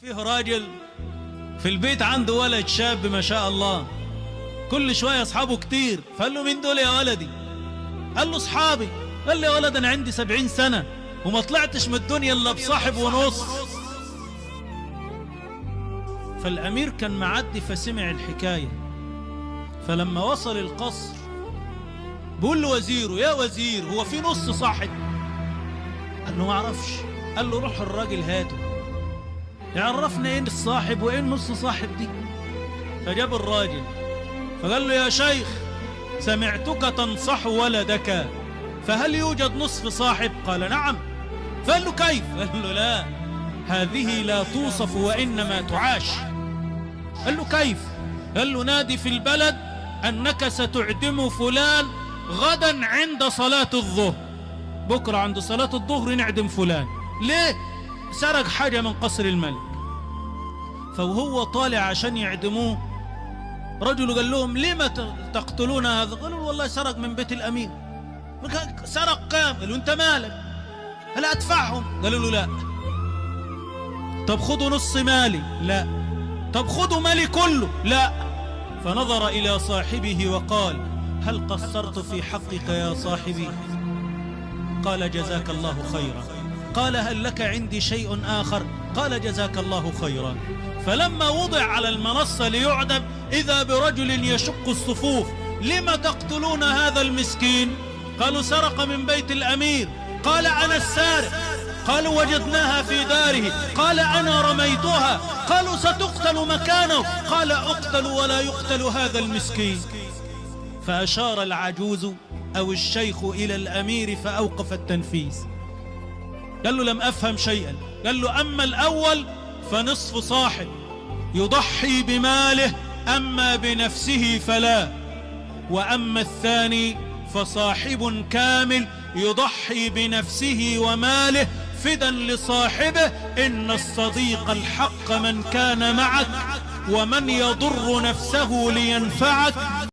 فيه راجل في البيت عنده ولد شاب ما شاء الله، كل شوية أصحابه كتير، فقال له مين دول يا ولدي؟ قال له أصحابي. قال له يا ولد أنا عندي 70 سنة وما طلعتش من الدنيا إلا بصاحب ونص. فالأمير كان معدي فسمع الحكاية، فلما وصل القصر بيقول له وزيره يا وزير هو في نص صاحب؟ قال له ما اعرفش. قال له روح الراجل هاته يعرفنا ايه الصاحب وايه النص صاحب دي. فجاب الراجل فقال له يا شيخ سمعتك تنصح ولدك، فهل يوجد نصف صاحب؟ قال نعم. فقال له كيف؟ قال له لا هذه لا توصف وإنما تعاش. قال له كيف؟ قال له نادي في البلد أنك ستعدم فلان غدا عند صلاة الظهر، بكرة عند صلاة الظهر نعدم فلان. ليه؟ سرق حاجة من قصر الملك. فوهو طالع عشان يعدموه رجل قال لهم لما تقتلون هذا؟ قالوا والله سرق من بيت الأمير. سرق كام؟ قالوا انت مالك؟ هل أدفعهم؟ قالوا له لا. طب خذوا نص مالي؟ لا. طب خذوا مالي كله؟ لا. فنظر إلى صاحبه وقال هل قصرت في حقك يا صاحبي؟ قال جزاك الله خيرا. قال هل لك عندي شيء آخر؟ قال جزاك الله خيرا. فلما وضع على المنصة ليعدم إذا برجل يشق الصفوف. لما تقتلون هذا المسكين؟ قالوا سرق من بيت الأمير. قال أنا السارق. قالوا وجدناها في داره. قال أنا رميتها. قالوا ستقتل مكانه. قال أقتل ولا يقتل هذا المسكين. فأشار العجوز أو الشيخ إلى الأمير فأوقف التنفيذ. قال له لم أفهم شيئا. قال له أما الأول فنصف صاحب يضحي بماله أما بنفسه فلا، وأما الثاني فصاحب كامل يضحي بنفسه وماله فدا لصاحبه. إن الصديق الحق من كان معك ومن يضر نفسه لينفعك.